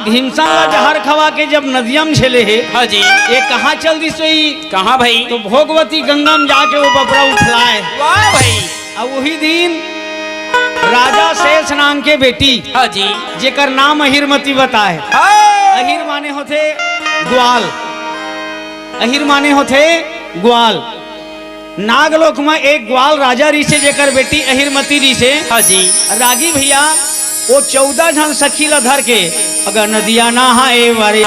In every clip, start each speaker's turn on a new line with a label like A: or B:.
A: हिंसा ला जहर खवा के जब नदियम झेले है।
B: हाँ जी।
A: ये कहाँ चल दी सोई?
B: कहाँ भाई?
A: तो भोगवती गंगा में जाके वो बबरा उठलाए।
B: वाह भाई।
A: अब वही दिन राजा शेष नाम के बेटी,
B: हाँ जी,
A: जेकर नाम अहिरमती बताए। अहिर माने होते ग्वाल, अहिर माने होते ग्वाल। नागलोक में एक ग्वाल राजा री से जेकर बेटी अहिरमती री से।
B: हाँ जी।
A: रागी भैया वो 14 जन सखी ला धर के अगर नदिया नहाए वारे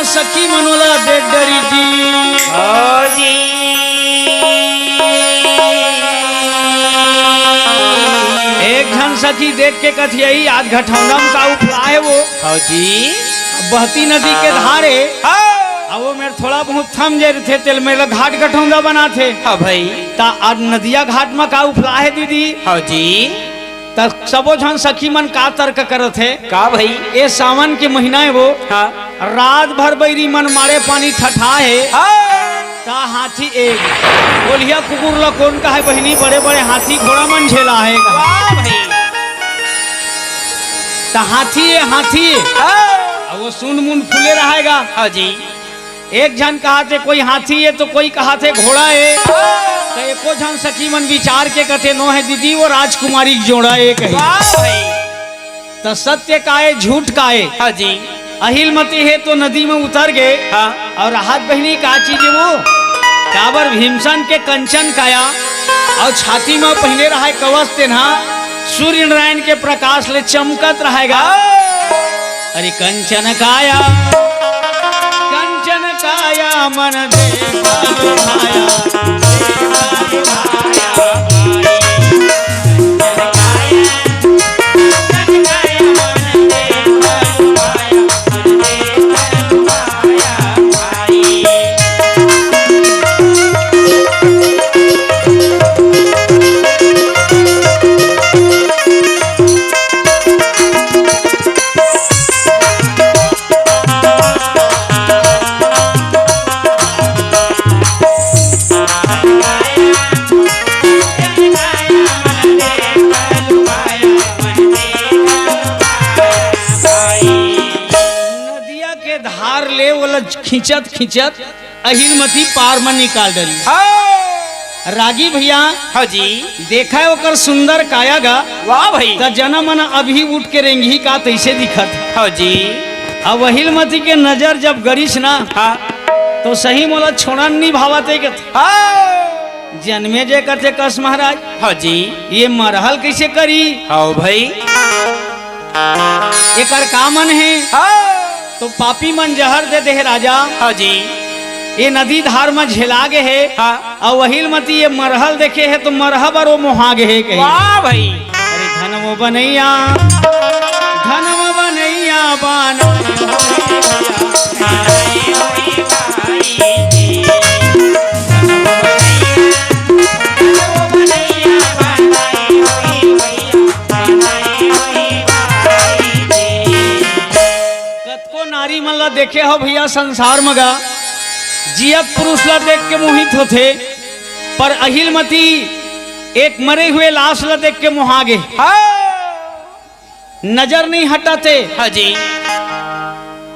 A: सखी मनोला देख डरी जी।
B: जी।
A: एक झन सखी देख के कथियई आज घटौंदा में का उफला है वो।
B: हाँ जी।
A: बहती नदी के धारे अब वो मेरे थोड़ा बहुत थम जे थे तेल मेला घाट घटौंदा बना थे।
B: हाँ भाई।
A: ता आज नदिया घाट में का उफला है दीदी।
B: हाँ जी।
A: सबो झन सखी मन का तर्क करत है
B: का भाई?
A: ये सावन के महीना है वो।
B: हाँ।
A: रात भर बैरी मन मारे पानी ठठा है। ता हाथी एक बोलिया कुकुर ला कौन का है बहनी बड़े बड़े हाथी घोड़ा मन झेला है। ता हाथी है हाथी अब वो सुन मुन फूले रहेगा।
B: हाँ जी।
A: एक जन कहा थे कोई हाथी है तो कोई कहा थे घोड़ा है। तो एको जन सखी मन विचार के कथे नो है दीदी वो राजकुमारी जोड़ा एक है। तो सत्य का है झूठ का है।
B: हाँ जी।
A: अहिलमती है तो नदी में उतर गए।
B: हाँ।
A: और राहत बहनी का चीज है वो काबर भीमसन के कंचन काया और छाती में पहने रहा कवच तेना सूर्य नारायण के प्रकाश ले चमकत रहेगा। अरे कंचन काया मन देखा भाया खिंचत खिंचत अहिरमती पार में निकाल डली। रागी भैया
B: हाँ जी
A: देखा है ओकर सुंदर काया गा।
B: वाह भाई।
A: त जना मन अभी उठ के रेंगी का तैसे दिखत।
B: हाँ जी।
A: अब अहिरमती के नजर जब गरीश ना
B: हाँ
A: तो सही मोला छोड़न नहीं भावते के जन्मे जे करते कस महाराज।
B: हाँ जी।
A: ये मरहल कैसे करी?
B: हाँ भाई।
A: एकर का मन है? तो पापी मन जहर दे दे राजा।
B: हाँ जी।
A: ये नदी धार में झेला गे है।
B: हाँ।
A: और अहिलमती ये मरहल देखे है तो मरहब और वो मोहागे है कहीं।
B: वाह भाई।
A: अरे धनमो बनैया बाना नारी मन ला देखे हो भैया संसार में गा जियत पुरुष ला देख के मोहित होते पर अहिलमती एक मरे हुए लाश ला देख के मोहागे। नजर नहीं हटाते।
B: हाँ जी।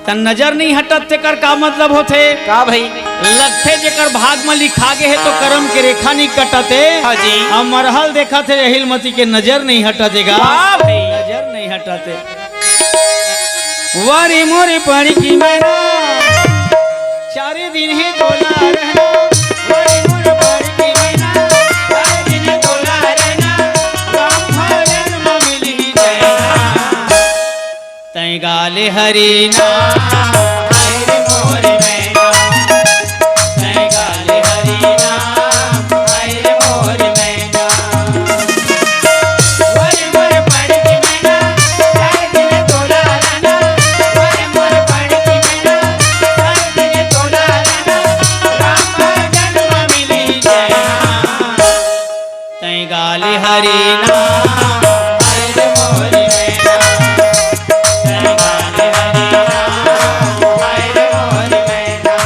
A: त नजर नहीं हटाते कर का मतलब होते
B: का भाई?
A: लगते जेकर भाग में लिखा गे है तो कर्म के रेखा नहीं कटाते।
B: हाँ जी।
A: अब मरहल देखा थे अहिलमती के नजर नहीं हटातेगा।
B: भाई
A: नजर नहीं हटाते। वारी मोरी पानी की मैना चारे दिन ही डोला रहना। वारी मोरी पानी की मैना चारे दिन ही डोला रहना। राम भजन में मिल ही जाना तै गाले हरी ना। गाले हरि नाम हरे मोरी मैना तय गाले हरि नाम हरे मोरी मैना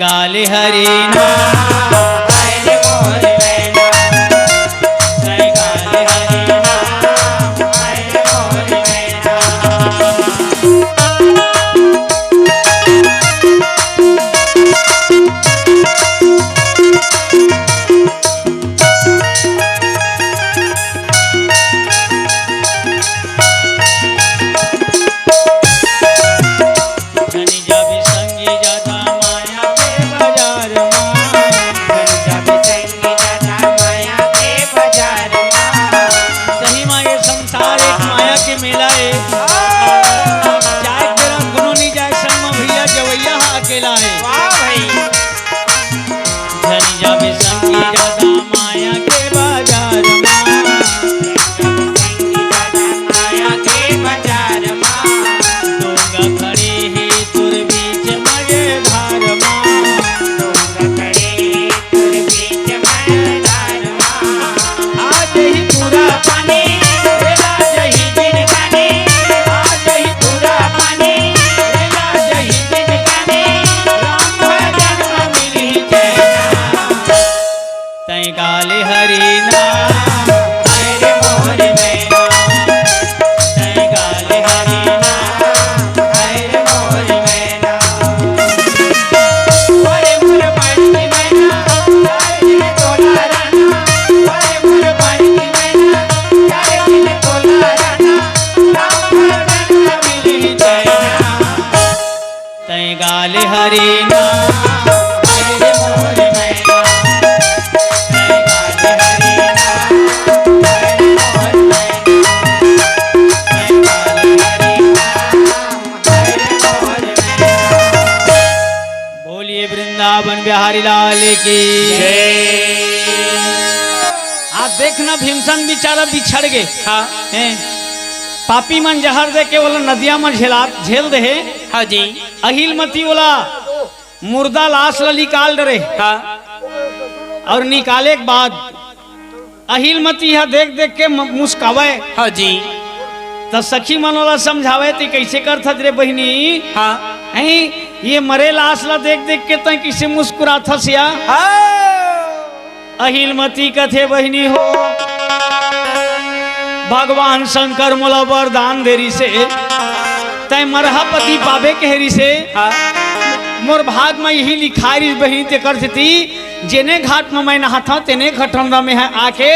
A: गाले हरि नाम हरे मोरी मैना तय गाले हरि नाम हरे मोरी मैना धनी जाबे संगी जाता माया के बाजार धनी जाबे संगी जाता माया के बाजार सही माँ ये संसार एक माया के मेला है जाए तेरा गुनो नहीं जाए संग में भैया जवैया अकेला है
B: वाह भाई
A: धनी जाबे संगी जाता माया के बाजार
B: माया के बाजार
A: डोंगा खड़े है तुर बीच मजेदार आज ही पूरा पानी आज ही दिन गाने आज ही पूरा पानी आज ही दिन गाने राम भजन में मिली जैना तय गाले हरि नाम हरे मोरी मैना तय गाले हरि नाम हरे मोरी मैना वरे मोर पानी मैना चार दिन तोला राना वरे मोर पानी मैना चार दिन तोला राना राम भजन में मिली जैना तय गाले हरि नाम हरे मोरी मैना तय गाले हरि नाम हरे मोरी मैना तय गाले हरि नाम हरे मोरी मैना बोलिए वृंदावन बिहारी लाल की आप देखना भीमसन बेचारा बिछड़ गए
B: हाँ
A: हैं पापी मन जहर दे के बोला नदिया में झेल दे
B: हाँ जी
A: अहिलमती बोला मुर्दा लाश ला निकाल डरे
B: हाँ
A: और निकाले के बाद अहिलमती है देख देख के मुस्कावे
B: हाँ जी
A: तो सखी मनोला समझावे ती कैसे कर थत रे बहिनी
B: हाँ
A: हैं ये मरे लाश ला देख देख के तय किसे मुस्कुरा थसिया अहिलमती कथे बहिनी हो भगवान शंकर मोला वरदान देरी से तय मरहपति पावे केहरी से
B: हाँ
A: मोर भाग में यही लिखाई बहिनी ते कर थी जेने घाट में मैं नहाता तेने घटना में है आके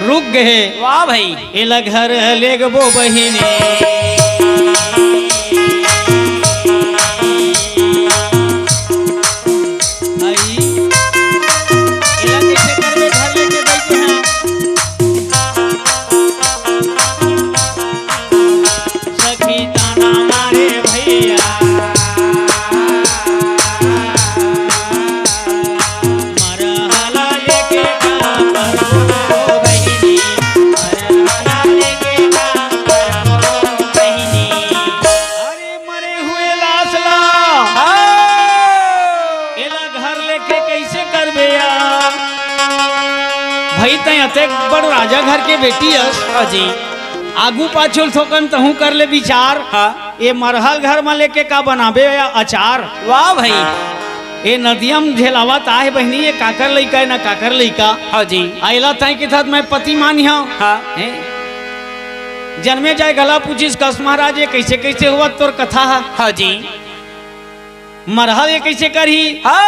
A: रुक गए
B: वाह भाई
A: एला घर ले गबो बहिनी आई एला कैसे करबे घर लेके बैठे हैं सखी ताना मारे भैया मरहला लेके का बहिनी मरहला लेके का बहिनी अरे मरे हुए लाश ला एला घर लेके कैसे करबे यार भाई तय अते बड़ राजा घर के बेटी हस
B: हाँ जी
A: आगू पाछुल थोकन तहू कर ले विचार
B: हाँ
A: ये मरहल घर में लेके का बनाबे या अचार
B: वाह भाई
A: ए नदियम झेलावत आहे बहनी ये काकर लइका है ना काकर लइका
B: हाँ जी
A: आइला तय के साथ मैं पति मानी हूँ
B: हाँ
A: जन्मे जाए गला पूछिस कस महाराज ये कैसे कैसे हुआ तोर कथा है
B: हाँ जी
A: मरहल ये कैसे करही
B: हाँ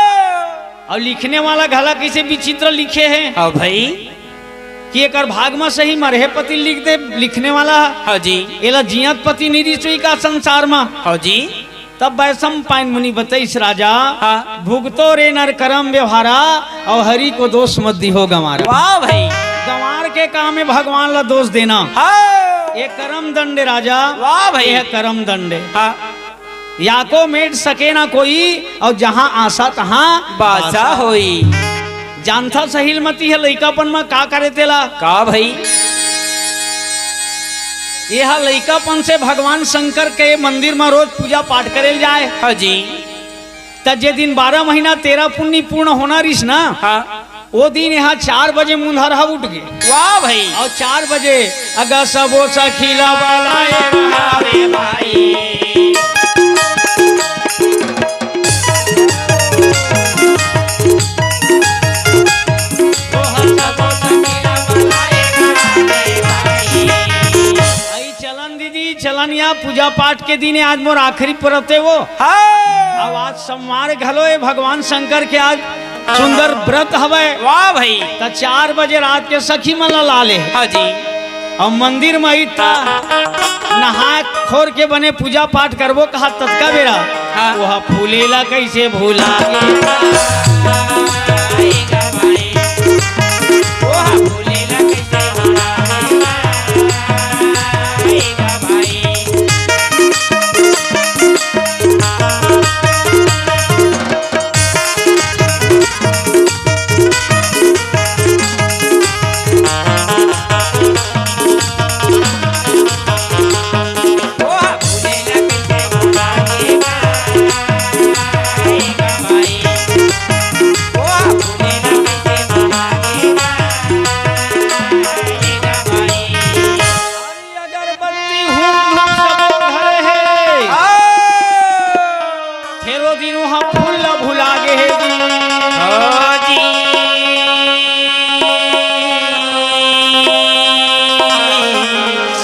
A: और लिखने वाला घला कैसे विचित्र लिखे है
B: हाँ भाई
A: कि एक भाग में सही मरहे पति लिख दे लिखने वाला
B: हाँ जी
A: एला जियत पति निधि सुई का संसार में
B: हाँ जी
A: तब वैसम पाइन मुनि बतईस राजा
B: हाँ
A: भुगतो रे नर करम व्यवहारा और हरि को दोष मत दी हो गंवारा
B: वाह भाई
A: गंवार के काम में भगवान ला दोष देना
B: हाँ
A: ये करम दंड राजा
B: वाह भाई
A: यह करम दंड
B: हाँ
A: या को मेट सके ना कोई और जहाँ आशा तहाँ
B: बासा होई
A: जानता सहिल मती है लइकापन में का करे तेला
B: का भाई
A: यह लइकापन से भगवान शंकर के मंदिर में रोज पूजा पाठ करे जाए
B: हाँ जी
A: जे दिन 12 महीना 13 पुण्य पूर्ण होना रिस ना
B: हाँ
A: वो दिन यहाँ 4 बजे मुंधरहा उठ गए
B: वाह भाई
A: और 4 बजे अगर सबो सखीला
B: अरे भाई
A: चलन दीदी चलन या पूजा पाठ के दिन आज मोर आखिरी परते वो
B: हाँ
A: अब आज सोमवार घलो है भगवान शंकर के आज सुंदर व्रत हवे
B: वाह भाई
A: त 4 बजे रात के सखी मन ला ले
B: हाँ जी
A: और मंदिर में इतना नहा खोर के बने पूजा पाठ करबो कहा तत्का बेरा
B: हाँ।
A: वह फूलेला कैसे भूला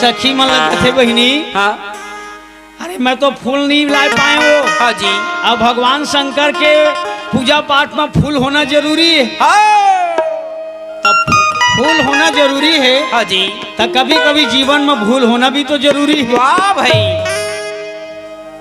A: सखी मन लगते थे बहिनी
B: हाँ
A: अरे मैं तो फूल नहीं ला पाए वो
B: हाँ जी
A: अब भगवान शंकर के पूजा पाठ में फूल होना जरूरी है
B: हाँ
A: तब फूल होना जरूरी है
B: हाँ जी
A: तो कभी कभी जीवन में भूल होना भी तो जरूरी है
B: वाह भाई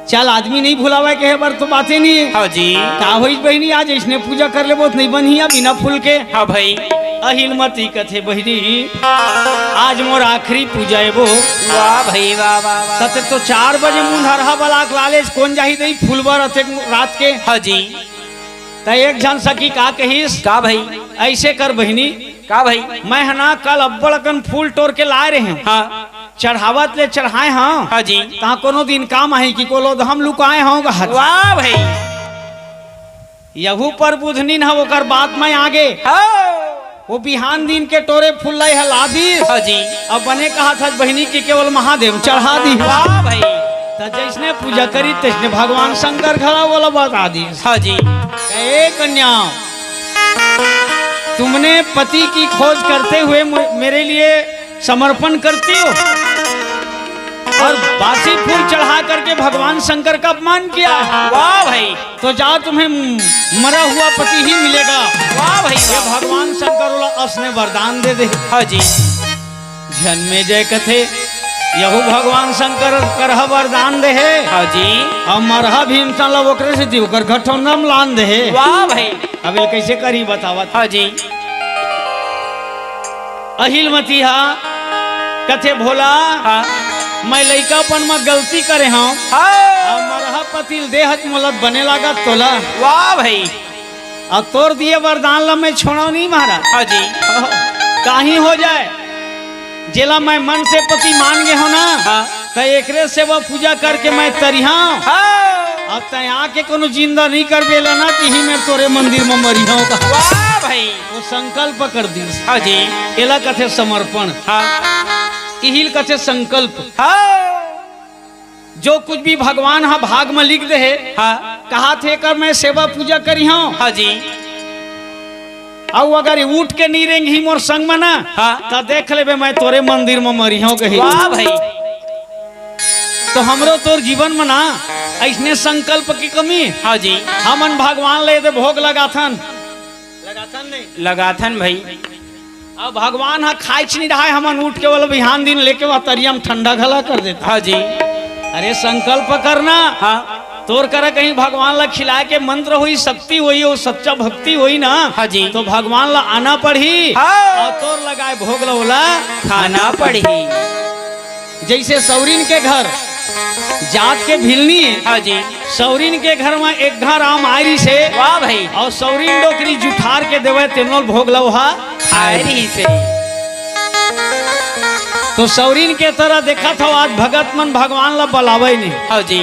A: चल आदमी नहीं भुलावा के है पर तो बातें नहीं है
B: हाँ जी
A: का हुई बहनी आज इसने पूजा कर ले बहुत नहीं बनी बिना फूल के
B: हाँ भाई
A: अहिलमती कथे बहनी आज मोर आखिरी पूजा है वो
B: वाह भाई वाह वाह वाह
A: तते तो 4 बजे मुंधरहा बलाक लाले कौन जाही दई फूलबर अथे रात के
B: हाँ जी
A: त एक जन सखी का कहिस
B: का भाई
A: ऐसे कर बहनी
B: का भाई
A: मैं हना कल अब्बड़कन फूल तोड़ के लाए रहे हैं
B: हाँ
A: चढ़ावत ले चढ़ाए हाँ
B: हाँ जी
A: ता कोनो दिन काम है कि कोलो हम लुकाए हों
B: वाह भाई
A: यहू पर बुधनी न होकर बात में आगे
B: हाँ
A: वो बिहान दिन के टोरे फूल लाई है लादी
B: हाँ जी
A: अब बने कहा था बहनी की केवल महादेव चढ़ा दी
B: वाह भाई
A: तो जैसने पूजा करी तैसने भगवान शंकर खड़ा बोला बता दी
B: हाँ जी
A: ए कन्या तुमने पति की खोज करते हुए मेरे लिए समर्पण करती हो और बासी फूल चढ़ा करके भगवान शंकर का अपमान किया
B: वाह भाई
A: तो जाओ तुम्हें मरा हुआ पति ही मिलेगा
B: वाह भाई
A: ये भगवान शंकर उसने वरदान दे दे
B: हाँ जी
A: जन्मे जय कथे यहू भगवान शंकर करह वरदान दे है
B: हाँ जी
A: और मरहा भीमसन ला ओकरे से दिवकर घटोनम लान दे है
B: वाह भाई
A: अब ये कैसे करी बतावत
B: हाँ जी
A: अहिलमती हा कथे भोला
B: हाँ
A: मैं लइकापन में गलती करे हूँ
B: हाँ
A: मरहा पतिल देहत मोलत बने लगा तोला
B: वाह भाई
A: और तोड़ दिए वरदान ला मैं छोड़ा नहीं महाराज
B: हाँ जी
A: कहीं हो जाए जेला मैं मन से पति मान गए हो ना
B: हाँ
A: तो एकरे से वो पूजा करके मैं तरिहा
B: हाँ
A: अब तय आके कोनो जिंदा नहीं कर बेला ना कि ही मैं तोरे मंदिर में मरी हूँ
B: वाह भाई
A: वो संकल्प कर दी
B: हाँ जी
A: एला कथे समर्पण
B: हाँ
A: इहिल कथे संकल्प
B: हाँ
A: जो कुछ भी भगवान हा भाग में लिख दे है
B: हाँ
A: कहा थे कर मैं सेवा पूजा करी हूँ
B: हाँ जी।
A: और अगर उठ के नहीं रेंगी मोर संग में ना
B: हाँ।
A: तो देख लेबे मैं तोरे मंदिर में मरी हूँ कही।
B: वाह भाई।
A: तो हमरो तोर जीवन में ना ऐसने संकल्प की कमी।
B: हाँ जी।
A: हमन भगवान ले दे भोग लगाथन नहीं
B: लगाथन भाई।
A: अब भगवान हा खाइच नहीं रहा है, हमन उठ के वाला बिहान दिन लेके वह तरिया में ठंडा घला कर देता।
B: हाँ जी।
A: अरे संकल्प करना
B: हाँ
A: तोर कर कहीं भगवान ला खिलाए के मंत्र हुई, शक्ति हुई और सच्चा भक्ति हुई ना।
B: हाँ जी।
A: तो भगवान ला आना पड़ी
B: हाँ।
A: और तोर लगाए भोग ला
B: खाना पड़ी।
A: जैसे सौरीन के घर जात के भिलनी है।
B: हाँ जी।
A: सौरीन के घर में एक घर आम आयरी से
B: वाह भाई।
A: और सौरीन डोकरी जुठार के देवे तेनोल भोग लवहा
B: आयरी से।
A: तो सौरीन के तरह देखा था आज भगत मन भगवान ला बुलावे नहीं।
B: हाँ जी।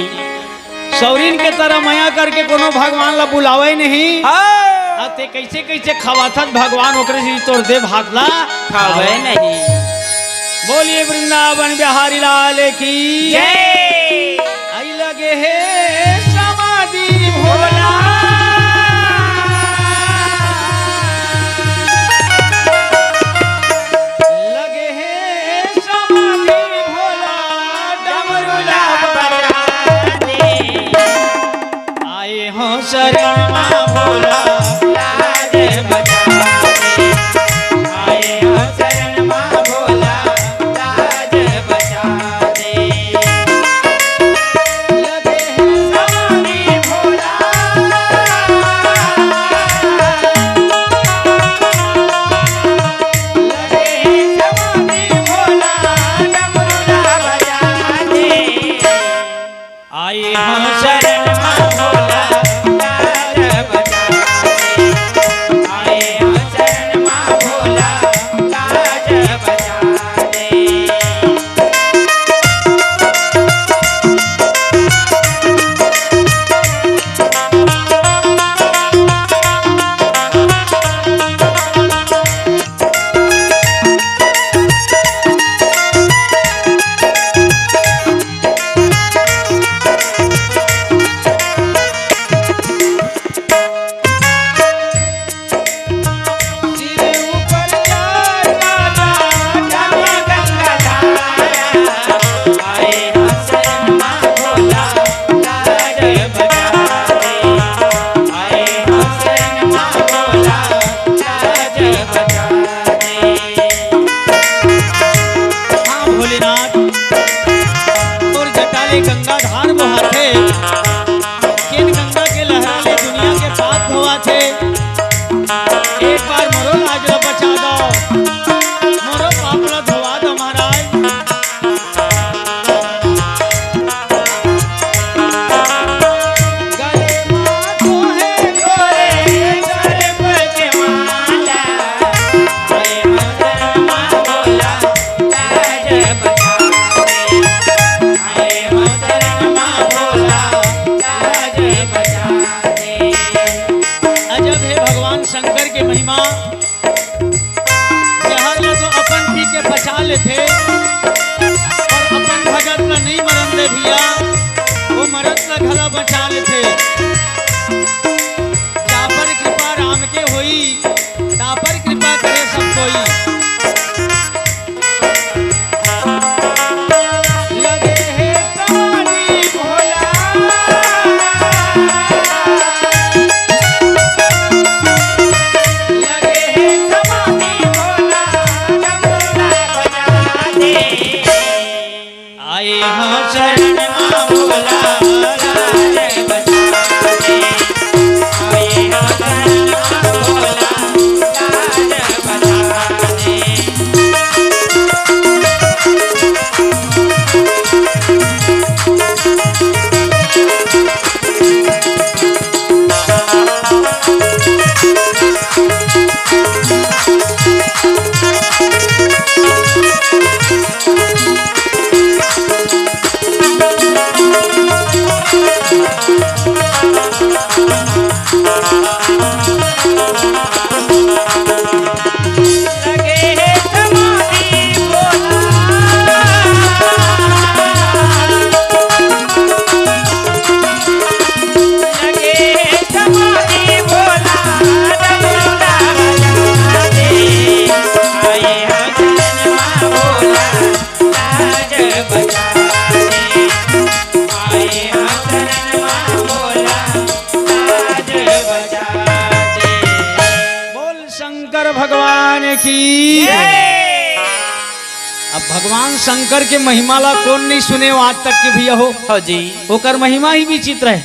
A: सौरीन के तरह मया करके कोनो भगवान ला बुलावे नहीं।
B: हाँ।
A: ते कैसे कैसे खवाथत भगवान ओकरे से तोड़ दे भात ला
B: खावे नहीं।
A: बोलिए वृंदावन बिहारी लाल की
B: जय।
A: आई लगे है समाधि भोला लगे है समाधि भोला डमरुला
B: बजा दे।
A: आए हो शरण मां भोला
B: लाज बजा दे। आए हो शरण मां भोला लाज बजा दे।
A: लगे है
B: समाधि भोला लगे समाधि भोला डमरुला बजा दे।
A: आए हो शरण मां भोला
B: लाज बजा दे। आए हो शरण मां भोला लाज बजा दे।
A: सिर ऊपर यार
B: गंगा धारा आए हो शरण मां भोला लाज बजा दे। आए हो शरण मां भोला लाज बजा दे।
A: हाँ भोलेनाथ तोर जटाले गंगा धार बहाथे केन गंगा के लहरा ले दुनिया के पाप धोआ थे। एक बार मरो लाज ला बचा दो, मरो पाप ला धोवा दो महाराज। गले माथो है
B: गोरे गर्भ के माला आए हो शरण मां भोला लाज बजा दे। आए हो शरण मां भोला लाज बजा दे।
A: अजब है भगवान शंकर की महिमा। जहर ला तो अपन पी के बचा लेते और अपन भगत ला नहीं मरन दे भैया, वो मरत ला घला बचा लेते। तापर कृपा राम के होई, तापर कृपा करे सब कोई। लगे है समाधि भोला
B: लगे है समाधि भोला डमरुला बजा दे।
A: आए हो
B: शरण मां भोला लाज बजा दे। आए हो शरण मां भोला लाज
A: की। अब भगवान शंकर के महिमा ला कौन नहीं सुने आज तक के भैया हो।
B: हाँ जी।
A: ओकर महिमा ही विचित्र है।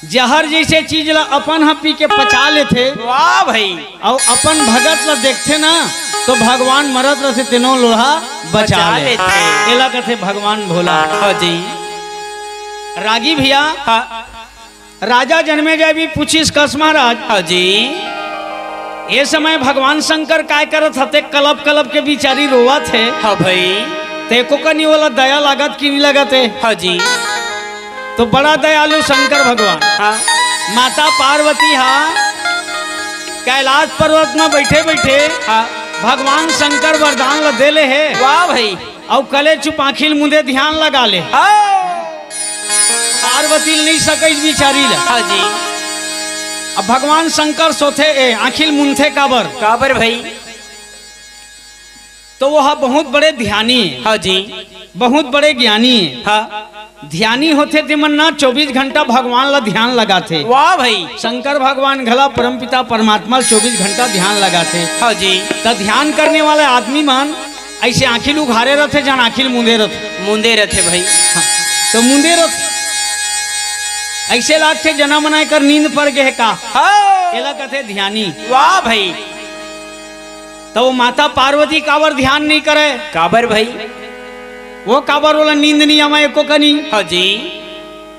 A: जहर जैसे चीज ला अपन हा पी के पचा लेते,
B: वाह भाई।
A: और अपन भगत ला देखते ना तो भगवान मरत रहते तीनों लोहा बचा लेते। एला कहते भगवान भोला।
B: हाँ जी।
A: रागी भैया,
B: हाँ
A: राजा जन्मे जाए भी पूछिस कस महाराज।
B: हाँ जी।
A: ये समय भगवान शंकर काय करत हते, कलब कलब के बिचारी रोवा थे।
B: हाँ भाई।
A: तेको कनी वाला दया लागत कि नहीं लगत है।
B: हाँ जी।
A: तो बड़ा दयालु शंकर भगवान।
B: हाँ।
A: माता पार्वती हा कैलाश पर्वत में बैठे बैठे
B: हाँ।
A: भगवान शंकर वरदान ला देले है।
B: वाह भाई।
A: और कले चुप आखिल मुंदे ध्यान लगा ले। पार्वती नहीं सके बिचारी ला।
B: हाँ जी।
A: अब भगवान शंकर सोथे आखिल मुंथे काबर
B: काबर भाई।
A: तो वह बहुत बड़े ध्यानी है।
B: हाँ जी।
A: बहुत बड़े ज्ञानी है।
B: हाँ।
A: ध्यानी होते तिमन ना 24 घंटा भगवान ला ध्यान लगाते।
B: वाह भाई।
A: शंकर भगवान घला परमपिता परमात्मा 24 घंटा ध्यान लगाते।
B: हाँ जी।
A: तो ध्यान करने वाले आदमी मान ऐसे आखिल उघारे रहते, जान आखिल मुंदे रहते।
B: मुंदे रहते भाई।
A: हाँ, तो मुंदे रहते ऐसे लागते जना मनाए कर नींद पड़ गए का।
B: हाँ।
A: एला कहते ध्यानी।
B: वाह भाई।
A: तो वो माता पार्वती काबर ध्यान नहीं करे।
B: काबर भाई।
A: वो काबर वाला नींद नहीं आमा एको कनी।
B: हाँ जी।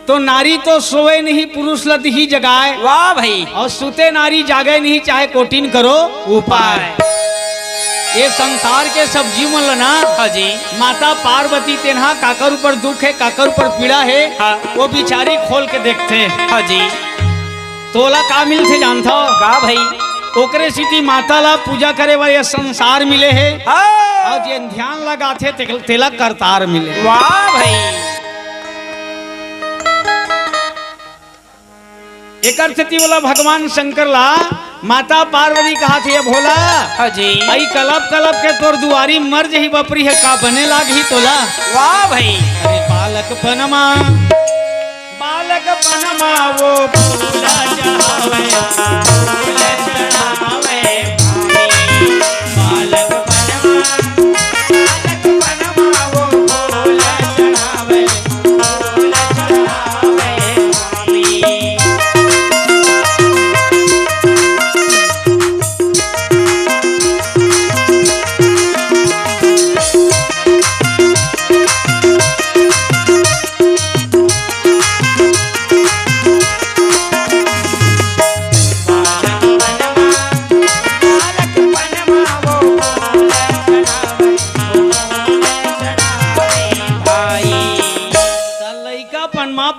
A: तो नारी तो सोए नहीं पुरुष लत ही जगाए।
B: वाह भाई।
A: और सुते नारी जागे नहीं चाहे कोटिन करो उपाय। ये संसार के सब जीवन लना।
B: हाँ जी।
A: माता पार्वती तेनहा काकर ऊपर दुख है, काकर ऊपर पीड़ा है।
B: हाँ।
A: वो बिचारी खोल के देखते।
B: हाँ जी।
A: तोला का मिलते जानता हो
B: का भाई।
A: ओकरे सिटी माता ला पूजा करे वाले संसार मिले है।
B: हाँ।
A: और जे ध्यान लगाते तेला करतार मिले।
B: वाह भाई।
A: एक स्थिति वाला भगवान शंकर ला माता पार्वती कहा थे भोला।
B: हाँ जी।
A: आई कलब कलब के तोर दुआरी मर जही बपरी है का बने लाग ही तोला।
B: वाह भाई।
A: अरे बालक पनमा वो फूला चढ़ावे,
B: फूल चढ़ावे भाई। बालक पनमा वो फूल चढ़ावे, फूल चढ़ावे भाई।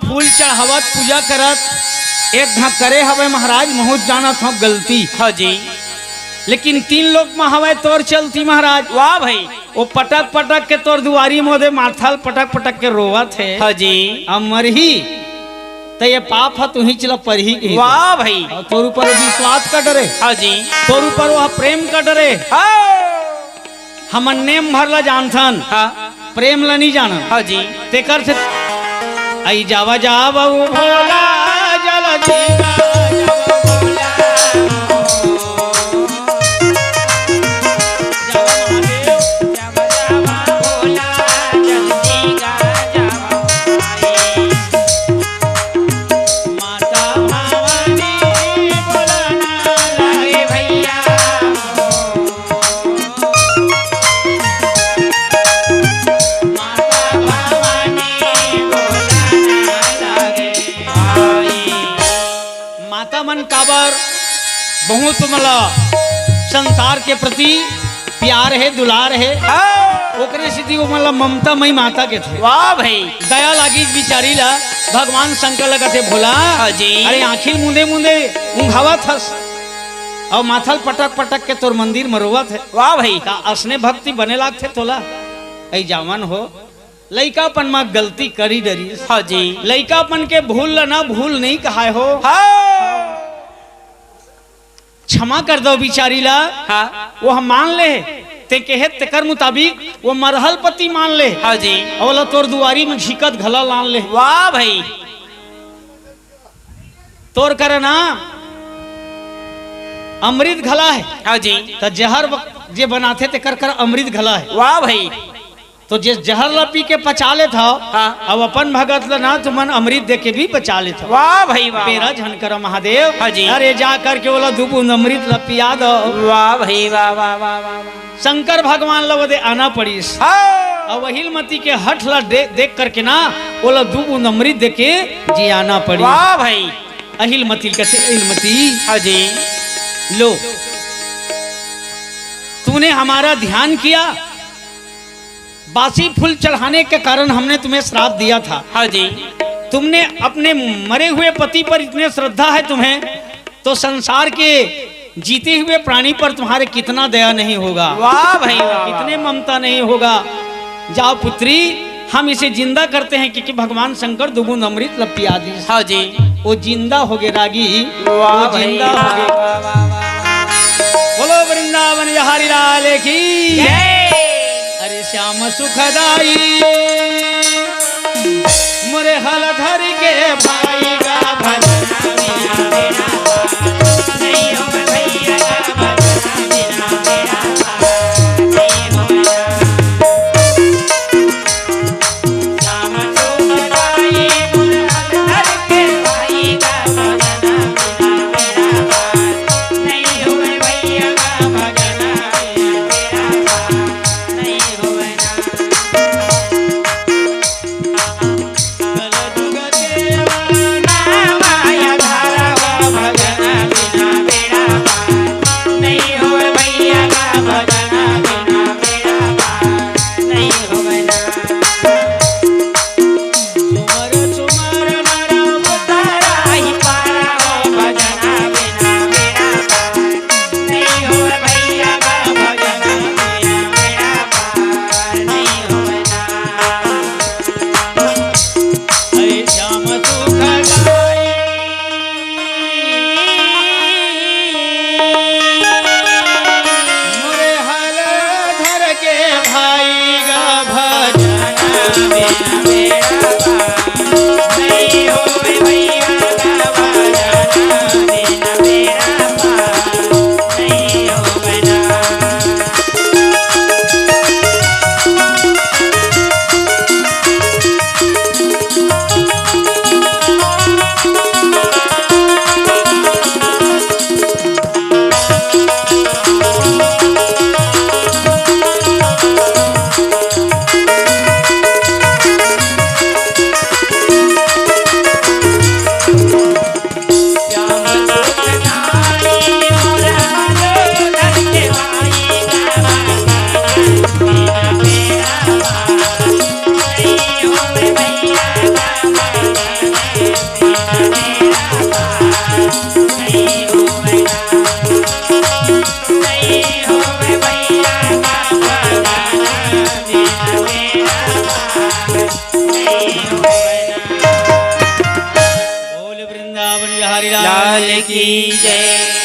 A: फूल चढ़ावत पूजा करत एक धा करे हवे महाराज बहुत जानत हो गलती।
B: हाँ जी।
A: लेकिन 3 लोग में हवे तोर चलती महाराज।
B: वाह भाई।
A: वो पटक पटक के तोर दुआरी मोदे माथल पटक पटक के रोवत है।
B: हाँ जी।
A: अमर ही तो ये पाप है तू ही चला पर ही की।
B: वाह भाई।
A: और तोर ऊपर विश्वास का डरे।
B: हाँ जी।
A: तोर ऊपर वह प्रेम का डरे।
B: हाँ।
A: हमन नेम भरला जानथन।
B: हाँ।
A: प्रेम ला नहीं जाना।
B: हाँ जी।
A: तेकर से आई जावा जावा वो भोला जल जीवा जावा भोला। जावा महादेव
B: जावा जावा भोला जल्दी गा जावा भाई।
A: माता भवानी बोलना
B: लागे भैया। माता भवानी बोलना लागे भाई।
A: माता मन काबर बहुत मला संसार के प्रति प्यार है दुलार है।
B: हाँ।
A: ओकरे सिद्धि वो मला ममता मई माता के थे।
B: वाह भाई।
A: दया लागी बिचारी ला भगवान शंकर लगा थे भोला।
B: हाँ जी।
A: अरे आखिर मुंदे मुंदे ऊंघावा थस और माथल पटक पटक के तोर मंदिर मरोवा थे।
B: वाह भाई।
A: का असने भक्ति बने लाग थे तोला। ऐ जावन हो लइकापन में गलती करी डरी।
B: हाँ जी।
A: लइकापन के भूल ना भूल नहीं कहा हो।
B: हाँ।
A: क्षमा कर दो बिचारी ला।
B: हाँ।
A: वो हम मान ले ते कहे तेकर मुताबिक वो मरहल पति मान ले।
B: हाँ जी।
A: और तोर दुआरी में झिकत घला लान ले।
B: वाह भाई।
A: तोर करे ना अमृत घला है
B: हाँ जी
A: तो जहर जे बनाते ते कर अमृत घला है।
B: वाह भाई
A: तो जिस जहर ला पी के पचा ले था
B: हाँ।
A: अब अपन भगत ला ना तुमन अमृत दे के भी पचा ले था।
B: वाह भाई वाह
A: मेरा झनकर महादेव
B: हाँ जी।
A: अरे जा करके बोला दो बूंद अमृत ला पिया दो।
B: वाह भाई वाह वाह वाह वाह
A: शंकर भगवान ला वदे आना पड़ी
B: हाँ
A: और वहीलमती के हठ ला देख करके ना बोला दो बूंद अमृत दे के जी आना पड़ी।
B: वाह भाई
A: अहिलमती कहते अहिलमती
B: हाँ जी
A: लो तूने हमारा ध्यान किया, बासी फूल चढ़ाने के कारण हमने तुम्हें श्राप दिया था।
B: हाँ जी
A: तुमने अपने मरे हुए पति पर इतने श्रद्धा है तुम्हें तो संसार के जीते हुए प्राणी पर तुम्हारे कितना दया नहीं होगा,
B: वाह भाई वाह
A: कितने ममता नहीं होगा। जाओ पुत्री हम इसे जिंदा करते हैं क्योंकि भगवान शंकर दुगुन अमृत पिया दी।
B: हाँ जी
A: वो जिंदा हो गए रागी,
B: वाह
A: वो
B: भाई
A: जिंदा हो गए।
B: वाह वाह वाह
A: बोलो वृंदावन बिहारी लाल की
B: जय।
A: अरे श्याम सुखदाई मोरे हल धर के भाई का भजना बिना मेरा
B: नहीं हो भैया का भजना बिना मेरा नहीं हो श्याम सुखदाई मोरे हल धर के भाई का भजना बिना मेरा नहीं हो भैया का भजना बिना मेरा नहीं हो माया धारा का भजना बिना मेरा नहीं हो भैया का भजना बिना मेरा नहीं हो
A: सुमर सुमर नरम
B: तारा ही पारा हो भजना बिना मेरा नहीं हो भैया का भजना बिना मेरा नहीं हो
A: अरे श्याम सुखदाई मोरे हल धर के भाई का भजना
B: बिना मेरा नहीं हो भैया का भजना बिना मेरा नहीं हो
A: बोल वृंदावन बिहारी लाल
B: लाल की जय।